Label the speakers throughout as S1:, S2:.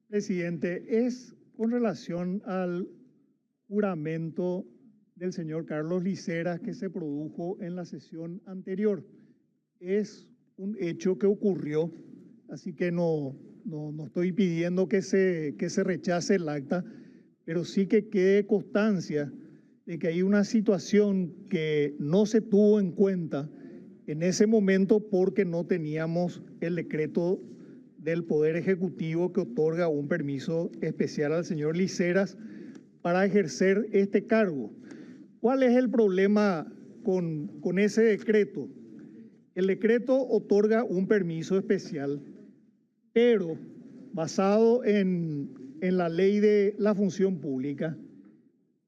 S1: Presidente, es con relación al juramento del señor Carlos Liceras que se produjo en la sesión anterior. Es un hecho que ocurrió, así que no estoy pidiendo que se rechace el acta, pero sí que quede constancia de que hay una situación que no se tuvo en cuenta en ese momento porque no teníamos el decreto del Poder Ejecutivo que otorga un permiso especial al señor Liceras para ejercer este cargo. ¿Cuál es el problema con ese decreto? El decreto otorga un permiso especial, pero basado en la ley de la función pública,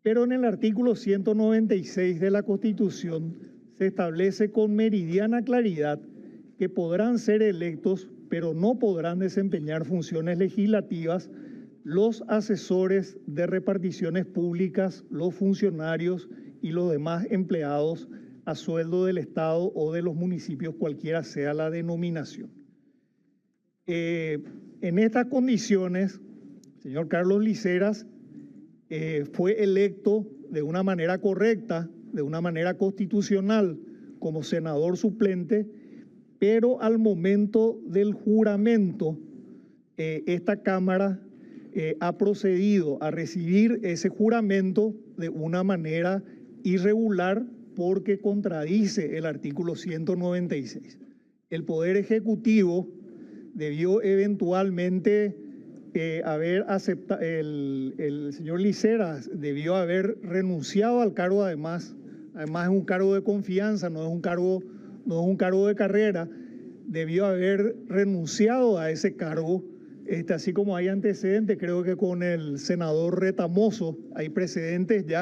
S1: pero en el artículo 196 de la Constitución se establece con meridiana claridad que podrán ser electos, pero no podrán desempeñar funciones legislativas los asesores de reparticiones públicas, los funcionarios y los demás empleados a sueldo del Estado o de los municipios, cualquiera sea la denominación. En estas condiciones, el señor Carlos Liceras fue electo de una manera correcta, de una manera constitucional, como senador suplente, pero al momento del juramento, esta Cámara ha procedido a recibir ese juramento de una manera irregular porque contradice el artículo 196. El Poder Ejecutivo debió eventualmente haber aceptado, el señor Liceras debió haber renunciado al cargo, además es un cargo de confianza, no es un cargo de carrera, debió haber renunciado a ese cargo, así como hay antecedentes, creo que con el senador Retamoso hay precedentes ya,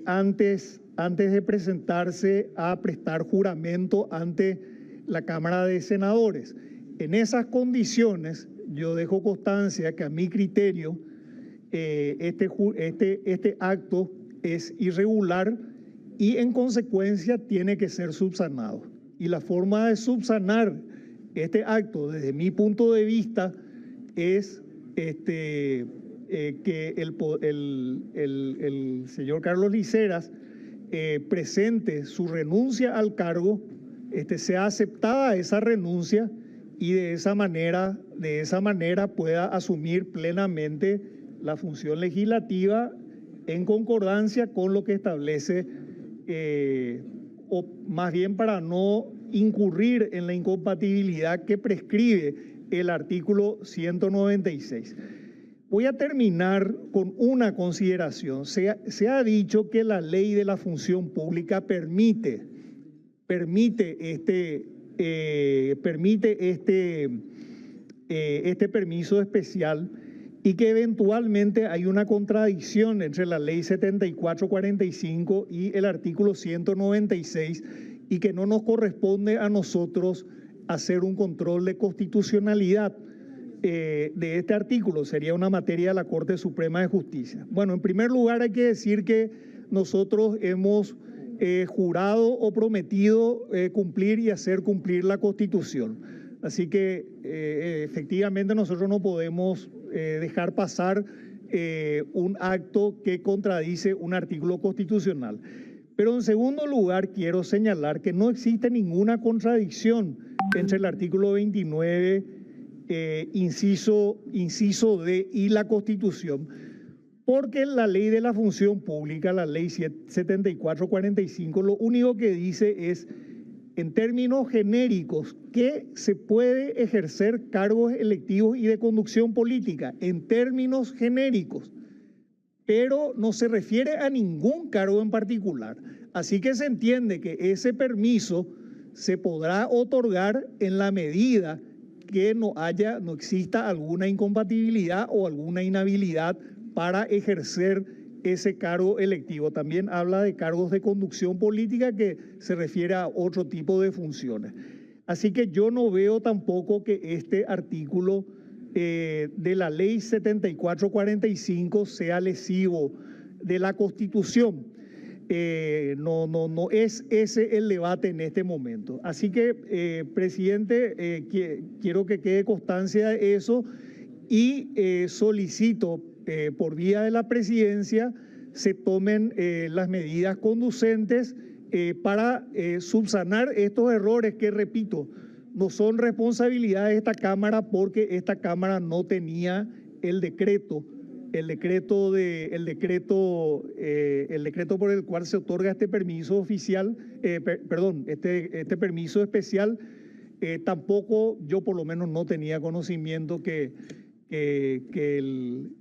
S1: antes de presentarse a prestar juramento ante la Cámara de Senadores. En esas condiciones, yo dejo constancia que a mi criterio este acto es irregular y en consecuencia tiene que ser subsanado. Y la forma de subsanar este acto, desde mi punto de vista, es que el señor Carlos Liceras presente su renuncia al cargo, sea aceptada esa renuncia y de esa manera pueda asumir plenamente la función legislativa en concordancia con lo que establece, o más bien para no incurrir en la incompatibilidad que prescribe el artículo 196. Voy a terminar con una consideración. Se ha dicho que la ley de la función pública permite este permiso especial y que eventualmente hay una contradicción entre la ley 7445 y el artículo 196 y que no nos corresponde a nosotros hacer un control de constitucionalidad de este artículo, sería una materia de la Corte Suprema de Justicia. Bueno, en primer lugar hay que decir que nosotros hemos jurado o prometido cumplir y hacer cumplir la Constitución. Así que efectivamente nosotros no podemos dejar pasar un acto que contradice un artículo constitucional. Pero en segundo lugar quiero señalar que no existe ninguna contradicción entre el artículo 29, inciso D y la Constitución, porque la ley de la función pública, la ley 7445, lo único que dice es, en términos genéricos, que se puede ejercer cargos electivos y de conducción política, en términos genéricos, pero no se refiere a ningún cargo en particular. Así que se entiende que ese permiso se podrá otorgar en la medida que no exista alguna incompatibilidad o alguna inhabilidad para ejercer ese cargo electivo. También habla de cargos de conducción política que se refiere a otro tipo de funciones. Así que yo no veo tampoco que este artículo de la ley 7445 sea lesivo de la Constitución. No es ese el debate en este momento. Así que, presidente, quiero que quede constancia de eso y solicito por vía de la presidencia se tomen las medidas conducentes para subsanar estos errores que, repito, no son responsabilidad de esta Cámara porque esta Cámara no tenía el decreto por el cual se otorga este permiso oficial, este permiso especial. Tampoco yo por lo menos no tenía conocimiento que el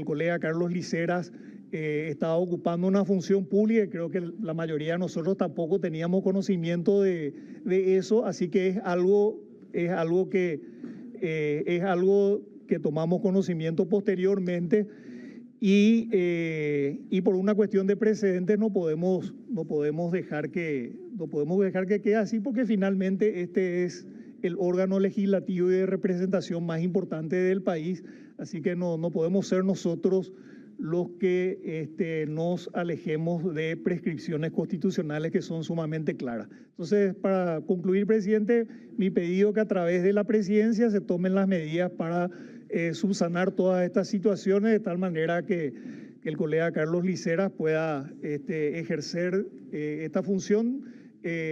S1: colega Carlos Liceras estaba ocupando una función pública. Creo que la mayoría de nosotros tampoco teníamos conocimiento de eso, así que es algo que tomamos conocimiento posteriormente y por una cuestión de precedentes no podemos dejar que quede así, porque finalmente este es el órgano legislativo y de representación más importante del país, así que no podemos ser nosotros los que nos alejemos de prescripciones constitucionales que son sumamente claras. Entonces, para concluir, presidente, mi pedido que a través de la presidencia se tomen las medidas para subsanar todas estas situaciones de tal manera que el colega Carlos Liceras pueda ejercer esta función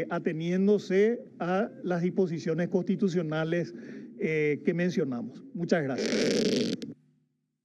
S1: ateniéndose a las disposiciones constitucionales que mencionamos. Muchas gracias.